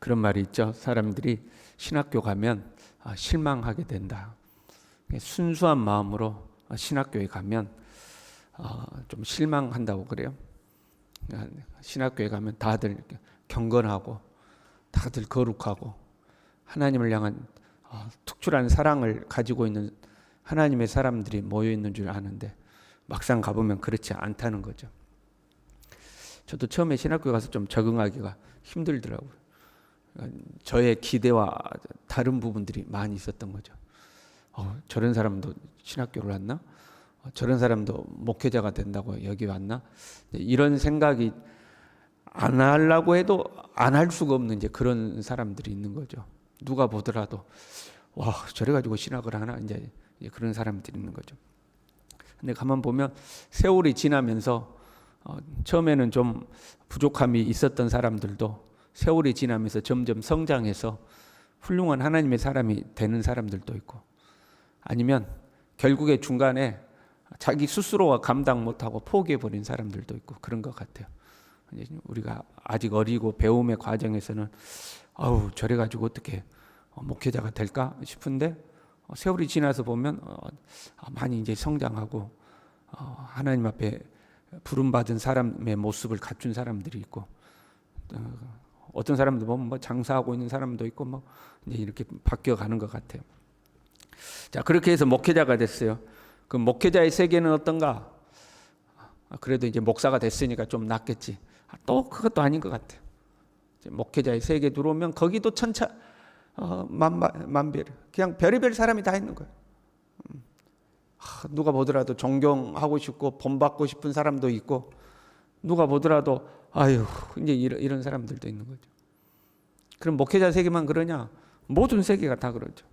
그런 말이 있죠. 사람들이 신학교 가면 실망하게 된다. 순수한 마음으로 신학교에 가면 좀 실망한다고 그래요. 신학교에 가면 다들 경건하고 다들 거룩하고 하나님을 향한 특출한 사랑을 가지고 있는 하나님의 사람들이 모여 있는 줄 아는데 막상 가보면 그렇지 않다는 거죠. 저도 처음에 신학교에 가서 좀 적응하기가 힘들더라고요. 저의 기대와 다른 부분들이 많이 있었던 거죠. 저런 사람도 신학교를 왔나? 저런 사람도 목회자가 된다고 여기 왔나? 이런 생각이 안 하려고 해도 안 할 수가 없는 이제 그런 사람들이 있는 거죠. 누가 보더라도 와, 저래 가지고 신학을 하나? 이제 그런 사람들이 있는 거죠. 근데 가만 보면 세월이 지나면서 처음에는 좀 부족함이 있었던 사람들도 세월이 지나면서 점점 성장해서 훌륭한 하나님의 사람이 되는 사람들도 있고, 아니면 결국에 중간에 자기 스스로가 감당 못하고 포기해버린 사람들도 있고 그런 것 같아요. 우리가 아직 어리고 배움의 과정에서는 저래 가지고 어떻게 목회자가 될까 싶은데 세월이 지나서 보면 많이 이제 성장하고 하나님 앞에 부름받은 사람의 모습을 갖춘 사람들이 있고, 어떤 사람들 보면 뭐 장사하고 있는 사람도 있고 뭐 이제 이렇게 바뀌어가는 것 같아요. 자, 그렇게 해서 목회자가 됐어요. 그 목회자의 세계는 어떤가? 그래도 이제 목사가 됐으니까 좀 낫겠지. 또 그것도 아닌 것 같아요. 목회자의 세계 들어오면 거기도 천차 만별, 그냥 별의별 사람이 다 있는 거예요. 누가 보더라도 존경하고 싶고 본받고 싶은 사람도 있고, 누가 보더라도 이제 이런 사람들도 있는 거죠. 그럼 목회자 세계만 그러냐? 모든 세계가 다 그렇죠.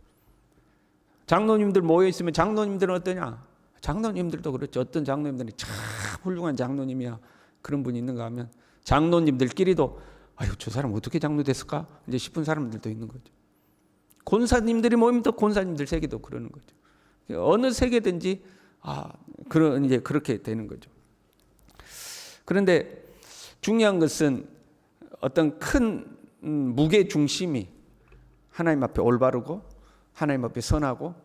장로님들 모여 있으면 장로님들은 어떠냐? 장로님들도 그렇죠. 어떤 장로님들이 참 훌륭한 장로님이야, 그런 분이 있는가 하면 장로님들끼리도 저 사람 어떻게 장로 됐을까? 이제 싶은 사람들도 있는 거죠. 권사님들이 모이면 또 권사님들 세계도 그러는 거죠. 어느 세계든지 이제 그렇게 되는 거죠. 그런데 중요한 것은 어떤 큰 무게 중심이 하나님 앞에 올바르고 하나님 앞에 선하고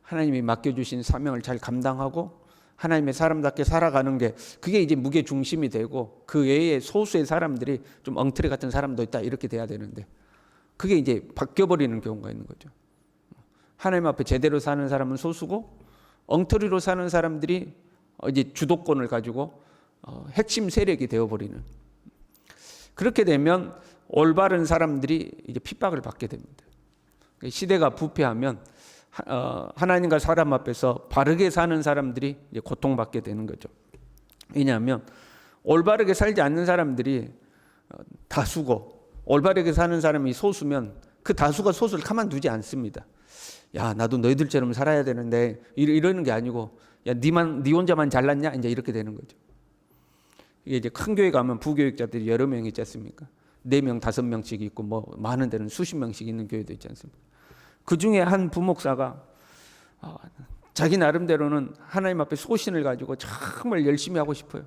하나님이 맡겨주신 사명을 잘 감당하고 하나님의 사람답게 살아가는 게, 그게 이제 무게 중심이 되고, 그 외에 소수의 사람들이 좀 엉터리 같은 사람도 있다, 이렇게 돼야 되는데 그게 이제 바뀌어버리는 경우가 있는 거죠. 하나님 앞에 제대로 사는 사람은 소수고 엉터리로 사는 사람들이 이제 주도권을 가지고 핵심 세력이 되어버리는, 그렇게 되면 올바른 사람들이 이제 핍박을 받게 됩니다. 시대가 부패하면 하나님과 사람 앞에서 바르게 사는 사람들이 이제 고통받게 되는 거죠. 왜냐하면 올바르게 살지 않는 사람들이 다수고 올바르게 사는 사람이 소수면 그 다수가 소수를 가만두지 않습니다. 야, 나도 너희들처럼 살아야 되는데 이러는 게 아니고, 야, 네 혼자만 잘났냐? 이제 이렇게 되는 거죠. 이게 이제 큰 교회 가면 부교육자들이 여러 명 있지 않습니까? 4명, 5명씩 있고 뭐 많은 데는 수십 명씩 있는 교회도 있지 않습니까? 그 중에 한 부목사가 자기 나름대로는 하나님 앞에 소신을 가지고 정말 열심히 하고 싶어요.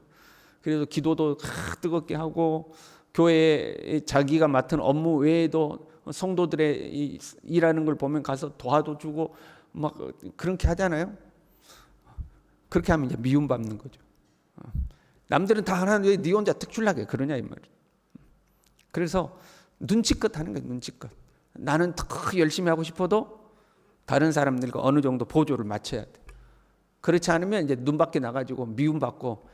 그래서 기도도 뜨겁게 하고 교회에 자기가 맡은 업무 외에도 성도들의 일하는 걸 보면 가서 도와도 주고 막 그렇게 하잖아요. 그렇게 하면 이제 미움받는 거죠. 남들은 다 하나는 왜 네 혼자 특출나게 그러냐 이 말이에요. 그래서 눈치껏 하는 거예요. 눈치껏. 나는 더 열심히 하고 싶어도 다른 사람들과 어느 정도 보조를 맞춰야 돼. 그렇지 않으면 이제 눈 밖에 나가지고 미움받고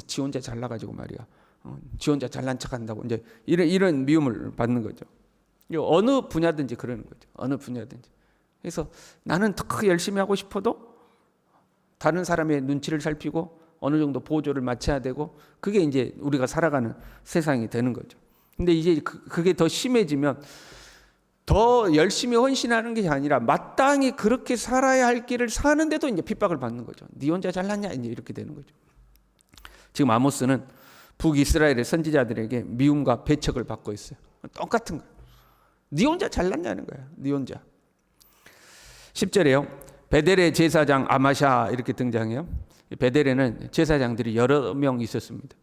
지 혼자 잘나가지고 말이야. 지 혼자 잘난 척한다고 이제 이런 미움을 받는 거죠. 어느 분야든지 그러는 거죠. 어느 분야든지. 그래서 나는 더 열심히 하고 싶어도 다른 사람의 눈치를 살피고 어느 정도 보조를 맞춰야 되고, 그게 이제 우리가 살아가는 세상이 되는 거죠. 근데 이제 그게 더 심해지면 더 열심히 헌신하는 게 아니라 마땅히 그렇게 살아야 할 길을 사는데도 이제 핍박을 받는 거죠. 네 혼자 잘났냐? 이제 이렇게 되는 거죠. 지금 아모스는 북이스라엘의 선지자들에게 미움과 배척을 받고 있어요. 똑같은 거예요. 네 혼자 잘났냐는 거야. 네 혼자. 10절에요. 베델의 제사장 아마샤 이렇게 등장해요. 베델에는 제사장들이 여러 명 있었습니다.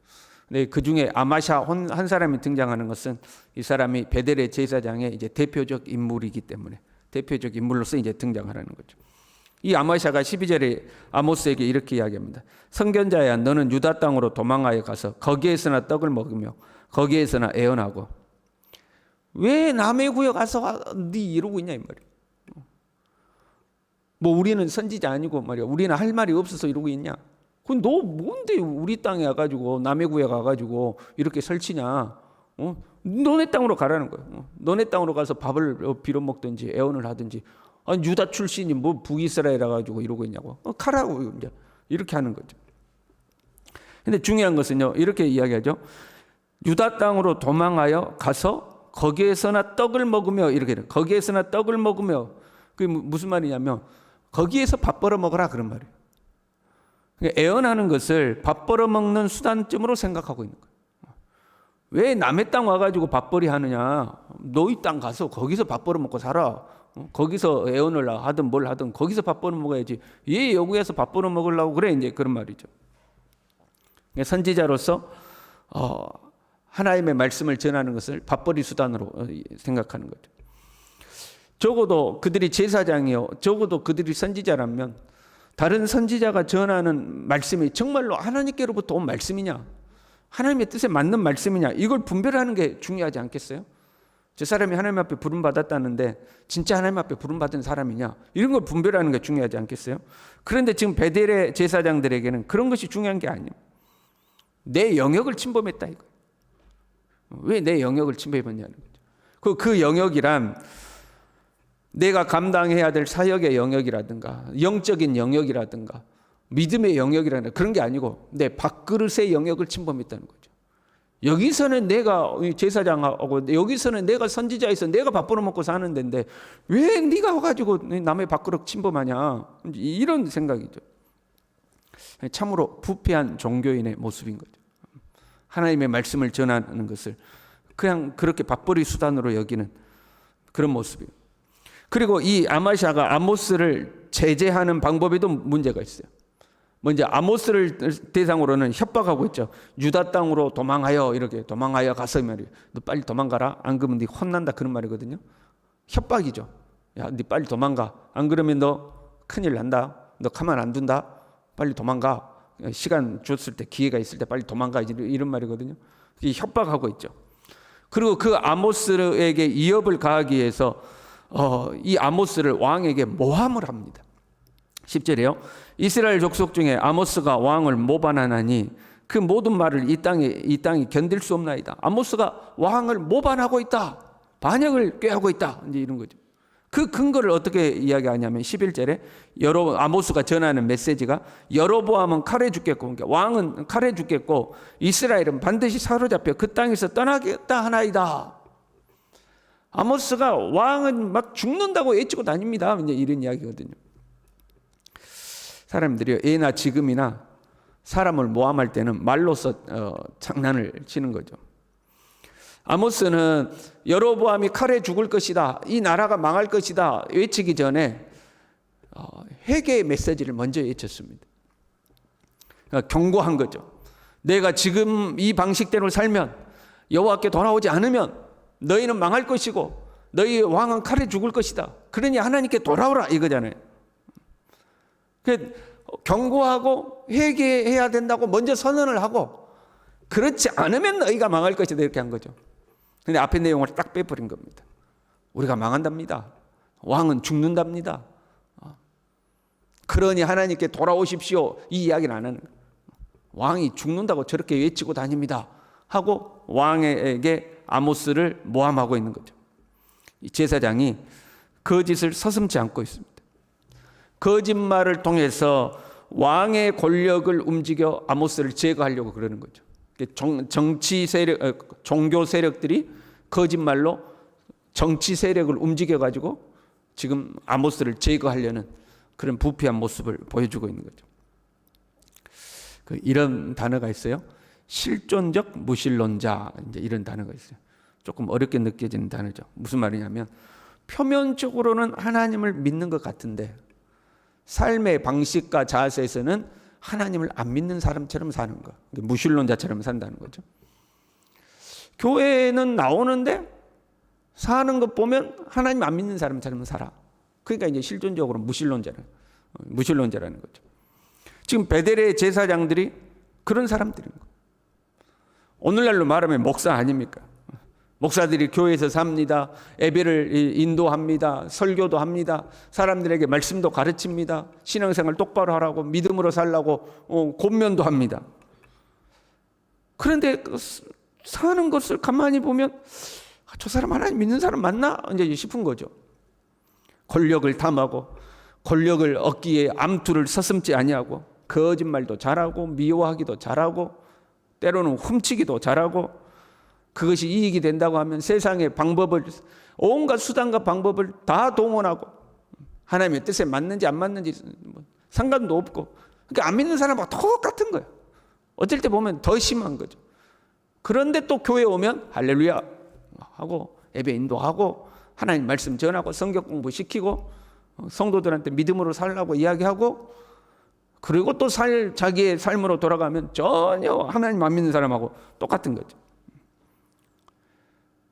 근데 그 중에 아마샤 한 사람이 등장하는 것은 이 사람이 베델의 제사장의 이제 대표적 인물이기 때문에 대표적 인물로서 이제 등장하라는 거죠. 이 아마샤가 12절에 아모스에게 이렇게 이야기합니다. 선견자야, 너는 유다 땅으로 도망하여 가서 거기에서나 떡을 먹으며 거기에서나 애언하고. 왜 남의 구역 가서 네 이러고 있냐 이 말이야. 뭐 우리는 선지자 아니고 말이야. 우리는 할 말이 없어서 이러고 있냐. 그건 너 뭔데 우리 땅에 와가지고 남의 구역 가가지고 이렇게 설치냐. 너네 땅으로 가라는 거예요. 너네 땅으로 가서 밥을 빌어 먹든지 애원을 하든지. 아니 유다 출신이 뭐 북이스라엘 와가지고 이러고 있냐고. 가라고 이제 이렇게 하는 거죠. 근데 중요한 것은요, 이렇게 이야기하죠. 유다 땅으로 도망하여 가서 거기에서나 떡을 먹으며 이렇게 거기에서나 떡을 먹으며 그게 무슨 말이냐면 거기에서 밥 벌어 먹어라 그런 말이에요. 그러니까 애언하는 것을 밥 벌어 먹는 수단점으로 생각하고 있는 거예요. 왜 남의 땅 와가지고 밥벌이 하느냐? 너희 땅 가서 거기서 밥 벌어 먹고 살아. 거기서 애언을 하든 뭘 하든 거기서 밥 벌어 먹어야지. 얘 여기에서 밥 벌어 먹으려고 그래 이제 그런 말이죠. 선지자로서 하나님의 말씀을 전하는 것을 밥벌이 수단으로 생각하는 거죠. 적어도 그들이 제사장이요, 적어도 그들이 선지자라면 다른 선지자가 전하는 말씀이 정말로 하나님께로부터 온 말씀이냐, 하나님의 뜻에 맞는 말씀이냐, 이걸 분별하는 게 중요하지 않겠어요? 저 사람이 하나님 앞에 부름받았다는데 진짜 하나님 앞에 부름받은 사람이냐, 이런 걸 분별하는 게 중요하지 않겠어요? 그런데 지금 베델의 제사장들에게는 그런 것이 중요한 게 아니에요. 내 영역을 침범했다 이거. 왜 내 영역을 침범했냐는 거죠. 그 영역이란 내가 감당해야 될 사역의 영역이라든가 영적인 영역이라든가 믿음의 영역이라든가 그런 게 아니고 내 밥그릇의 영역을 침범했다는 거죠. 여기서는 내가 제사장하고 여기서는 내가 선지자에서 내가 밥 벌어 먹고 사는 데인데 왜 네가 와가지고 남의 밥그릇 침범하냐, 이런 생각이죠. 참으로 부패한 종교인의 모습인 거죠. 하나님의 말씀을 전하는 것을 그냥 그렇게 밥벌이 수단으로 여기는 그런 모습이에요. 그리고 이 아마샤가 아모스를 제재하는 방법에도 문제가 있어요. 먼저 아모스를 대상으로는 협박하고 있죠. 유다 땅으로 도망하여 이렇게 도망하여 가서 말이에요. 너 빨리 도망가라. 안 그러면 네 혼난다 그런 말이거든요. 협박이죠. 야, 네 빨리 도망가. 안 그러면 너 큰일 난다. 너 가만 안 둔다. 빨리 도망가. 시간 줬을 때 기회가 있을 때 빨리 도망가 이런 말이거든요. 협박하고 있죠. 그리고 그 아모스에게 위협을 가하기 위해서 이 아모스를 왕에게 모함을 합니다. 10절에요. 이스라엘 족속 중에 아모스가 왕을 모반하나니 그 모든 말을 이 땅이 견딜 수 없나이다. 아모스가 왕을 모반하고 있다. 반역을 꾀하고 있다. 이제 이런 거죠. 그 근거를 어떻게 이야기하냐면 11절에 아모스가 전하는 메시지가 여로보암은 칼에 죽겠고, 그러니까 왕은 칼에 죽겠고 이스라엘은 반드시 사로잡혀 그 땅에서 떠나겠다 하나이다. 아모스가 왕은 막 죽는다고 외치고 다닙니다. 이제 이런 이야기거든요. 사람들이 예나 지금이나 사람을 모함할 때는 말로서 장난을 치는 거죠. 아모스는 여로보암이 칼에 죽을 것이다, 이 나라가 망할 것이다 외치기 전에 회개의 메시지를 먼저 외쳤습니다. 그러니까 경고한 거죠. 내가 지금 이 방식대로 살면, 여호와께 돌아오지 않으면 너희는 망할 것이고 너희 왕은 칼에 죽을 것이다. 그러니 하나님께 돌아오라 이거잖아요. 경고하고 회개해야 된다고 먼저 선언을 하고, 그렇지 않으면 너희가 망할 것이다 이렇게 한 거죠. 근데 앞에 내용을 딱 빼버린 겁니다. 우리가 망한답니다. 왕은 죽는답니다. 그러니 하나님께 돌아오십시오 이 이야기는 안 하는 거예요. 왕이 죽는다고 저렇게 외치고 다닙니다 하고 왕에게 아모스를 모함하고 있는 거죠. 이 제사장이 거짓을 서슴지 않고 있습니다. 거짓말을 통해서 왕의 권력을 움직여 아모스를 제거하려고 그러는 거죠. 정치 세력, 종교 세력들이 거짓말로 정치 세력을 움직여가지고 지금 아모스를 제거하려는 그런 부패한 모습을 보여주고 있는 거죠. 이런 단어가 있어요. 실존적 무신론자, 이제 이런 단어가 있어요. 조금 어렵게 느껴지는 단어죠. 무슨 말이냐면 표면적으로는 하나님을 믿는 것 같은데 삶의 방식과 자세에서는 하나님을 안 믿는 사람처럼 사는 거. 무신론자처럼 산다는 거죠. 교회는 나오는데 사는 것 보면 하나님 안 믿는 사람처럼 살아. 그러니까 이제 실존적으로 무신론자라는 거죠. 지금 베델의 제사장들이 그런 사람들인 거예요. 오늘날로 말하면 목사 아닙니까? 목사들이 교회에서 삽니다. 예배를 인도합니다. 설교도 합니다. 사람들에게 말씀도 가르칩니다. 신앙생활 똑바로 하라고, 믿음으로 살라고 권면도 합니다. 그런데 사는 것을 가만히 보면 저 사람 하나님 믿는 사람 맞나? 이제 싶은 거죠. 권력을 탐하고 권력을 얻기에 암투를 서슴지 아니하고 거짓말도 잘하고 미워하기도 잘하고 때로는 훔치기도 잘하고 그것이 이익이 된다고 하면 세상의 방법을 온갖 수단과 방법을 다 동원하고 하나님의 뜻에 맞는지 안 맞는지 상관도 없고 그러니까 안 믿는 사람하고 똑같은 거예요. 어쩔 때 보면 더 심한 거죠. 그런데 또 교회 오면 할렐루야 하고 예배 인도하고 하나님 말씀 전하고 성경 공부시키고 성도들한테 믿음으로 살라고 이야기하고 그리고 또 자기의 삶으로 돌아가면 전혀 하나님 안 믿는 사람하고 똑같은 거죠.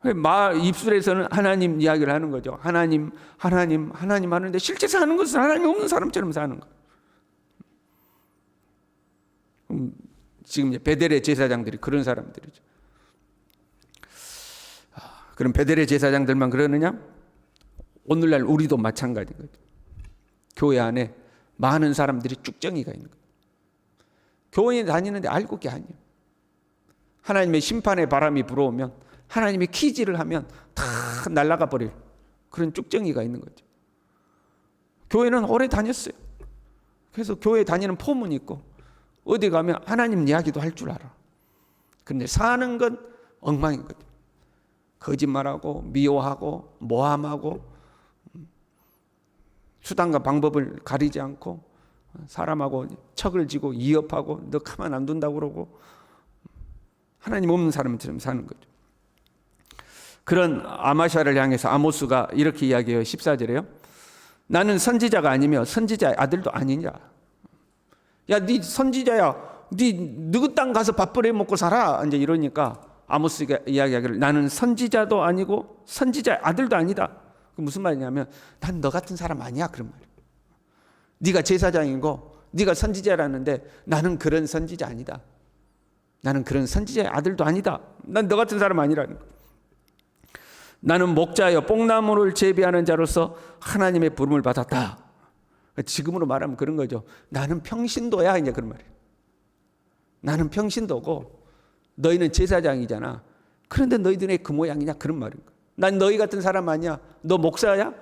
입술에서는 하나님 이야기를 하는 거죠. 하나님 하는데 실제 사는 것은 하나님 없는 사람처럼 사는 거예요. 지금 베델의 제사장들이 그런 사람들이죠. 그럼 베델의 제사장들만 그러느냐? 오늘날 우리도 마찬가지인 거죠. 교회 안에 많은 사람들이 쭉정이가 있는 거예요. 교회에 다니는데 알고 게 아니에요. 하나님의 심판의 바람이 불어오면 하나님이 키지를 하면 다 날아가 버릴 그런 쭉정이가 있는 거죠. 교회는 오래 다녔어요. 그래서 교회 다니는 포문이 있고 어디 가면 하나님 이야기도 할 줄 알아. 그런데 사는 건 엉망인 거죠. 거짓말하고 미워하고 모함하고 수단과 방법을 가리지 않고 사람하고 척을 지고 이업하고 너 가만 안 둔다고 그러고 하나님 없는 사람처럼 사는 거죠. 그런 아마샤를 향해서 아모스가 이렇게 이야기해요. 14절에요. 나는 선지자가 아니며 선지자의 아들도 아니냐. 야, 네 선지자야. 네 너희 땅 가서 밥 벌어 먹고 살아. 이제 이러니까 아모스가 이야기하기를 나는 선지자도 아니고 선지자의 아들도 아니다. 무슨 말이냐면 난 너 같은 사람 아니야 그런 말이야. 네가 제사장이고 네가 선지자라는데 나는 그런 선지자 아니다. 나는 그런 선지자의 아들도 아니다. 난 너 같은 사람 아니라는 거야. 나는 목자여 뽕나무를 재배하는 자로서 하나님의 부름을 받았다. 지금으로 말하면 그런 거죠. 나는 평신도야 이제 그런 말이에요. 나는 평신도고 너희는 제사장이잖아. 그런데 너희들의 그 모양이냐 그런 말인 거야. 난 너희 같은 사람 아니야. 너 목사야?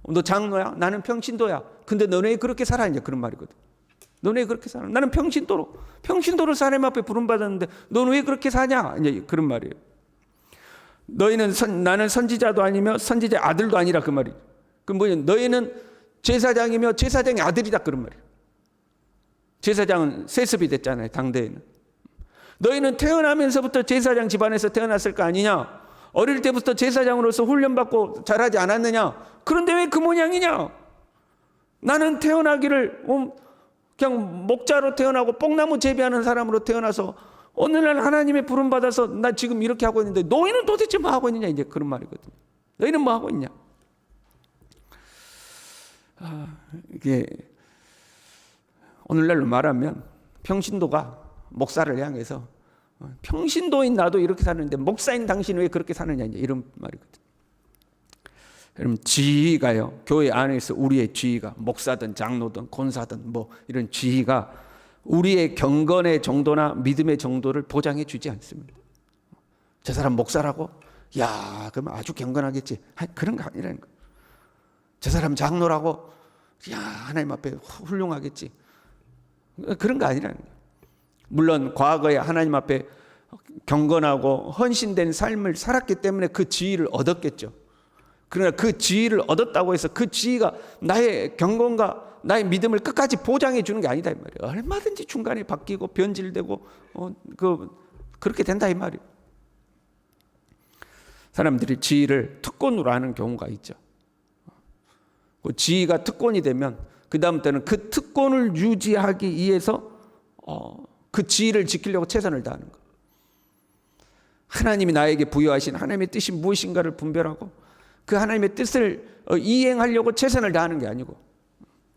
너 장로야? 나는 평신도야. 근데 너네 그렇게 살아 이제 그런 말이거든. 너네 그렇게 살아. 나는 평신도로 사람 앞에 부름 받았는데 너는 왜 그렇게 사냐? 이제 그런 말이에요. 나는 선지자도 아니며 선지자의 아들도 아니라 그 말이에요. 그 뭐냐? 너희는 제사장이며 제사장의 아들이다 그런 말이에요. 제사장은 세습이 됐잖아요. 당대에는. 너희는 태어나면서부터 제사장 집안에서 태어났을 거 아니냐? 어릴 때부터 제사장으로서 훈련받고 자라지 않았느냐? 그런데 왜 그 모양이냐? 나는 태어나기를 그냥 목자로 태어나고 뽕나무 재배하는 사람으로 태어나서 어느 날 하나님의 부름 받아서 나 지금 이렇게 하고 있는데 너희는 도대체 뭐 하고 있느냐 이제 그런 말이거든요. 너희는 뭐 하고 있냐? 이게 오늘날로 말하면 평신도가 목사를 향해서 평신도인 나도 이렇게 사는데 목사인 당신은 왜 그렇게 사느냐 이제 이런 말이거든요. 여러분 지위가요 교회 안에서 우리의 지위가 목사든 장로든 권사든 뭐 이런 지위가 우리의 경건의 정도나 믿음의 정도를 보장해 주지 않습니다. 저 사람 목사라고? 야, 그럼 아주 경건하겠지. 그런 거 아니라는 거예요. 저 사람 장로라고? 야, 하나님 앞에 훌륭하겠지. 그런 거 아니라는 거예요. 물론 과거에 하나님 앞에 경건하고 헌신된 삶을 살았기 때문에 그 지위를 얻었겠죠. 그러나 그 지위를 얻었다고 해서 그 지위가 나의 경건과 나의 믿음을 끝까지 보장해 주는 게 아니다 이 말이에요. 얼마든지 중간에 바뀌고 변질되고 그렇게 된다 이 말이에요. 사람들이 지위를 특권으로 하는 경우가 있죠. 그 지위가 특권이 되면 그 다음부터는 그 특권을 유지하기 위해서 그 지위를 지키려고 최선을 다하는 것. 하나님이 나에게 부여하신 하나님의 뜻이 무엇인가를 분별하고 그 하나님의 뜻을 이행하려고 최선을 다하는 게 아니고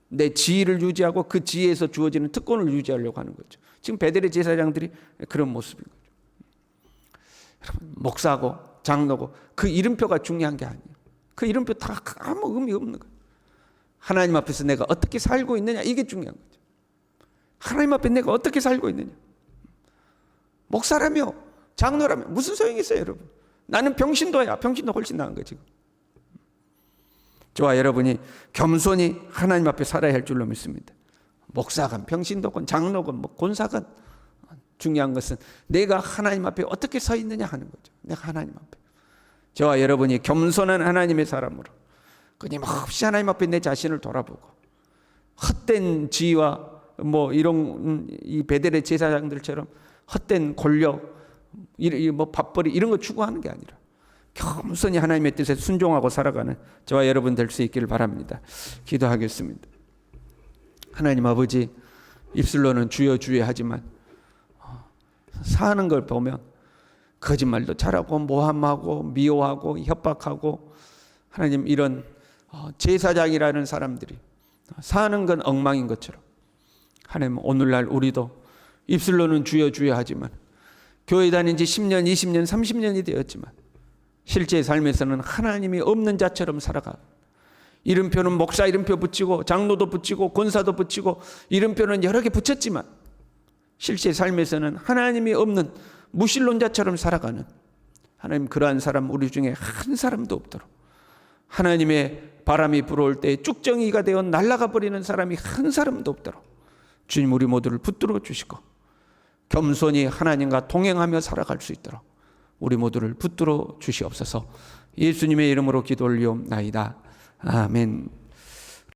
내 지위를 유지하고 그 지위에서 주어지는 특권을 유지하려고 하는 거죠. 지금 베델의 제사장들이 그런 모습인 거죠. 여러분, 목사고 장로고 그 이름표가 중요한 게 아니에요. 그 이름표 다 아무 의미 없는 거예요. 하나님 앞에서 내가 어떻게 살고 있느냐, 이게 중요한 거죠. 하나님 앞에 내가 어떻게 살고 있느냐. 목사라며 장로라며 무슨 소용이 있어요, 여러분. 나는 병신도야. 병신도 훨씬 나은 거예요, 지금. 저와 여러분이 겸손히 하나님 앞에 살아야 할 줄로 믿습니다. 목사건 병신도건 장로건 권사건 중요한 것은 내가 하나님 앞에 어떻게 서 있느냐 하는 거죠. 내가 하나님 앞에. 저와 여러분이 겸손한 하나님의 사람으로 끊임없이 하나님 앞에 내 자신을 돌아보고 헛된 지위와 이런 이 베델의 제사장들처럼 헛된 권력, 밥벌이 이런 거 추구하는 게 아니라 겸손히 하나님의 뜻에 순종하고 살아가는 저와 여러분 될 수 있기를 바랍니다. 기도하겠습니다. 하나님 아버지, 입술로는 주여 주여 하지만 사는 걸 보면 거짓말도 잘하고 모함하고 미워하고 협박하고 하나님 이런 제사장이라는 사람들이 사는 건 엉망인 것처럼 하나님 오늘날 우리도 입술로는 주여 주여 하지만 교회 다닌 지 10년, 20년, 30년이 되었지만 실제 삶에서는 하나님이 없는 자처럼 살아가. 이름표는 목사 이름표 붙이고 장로도 붙이고 권사도 붙이고 이름표는 여러 개 붙였지만 실제 삶에서는 하나님이 없는 무신론자처럼 살아가는 하나님, 그러한 사람 우리 중에 한 사람도 없도록 하나님의 바람이 불어올 때 쭉정이가 되어 날아가 버리는 사람이 한 사람도 없도록 주님 우리 모두를 붙들어 주시고 겸손히 하나님과 동행하며 살아갈 수 있도록 우리 모두를 붙들어 주시옵소서. 예수님의 이름으로 기도 올리옵나이다. 아멘.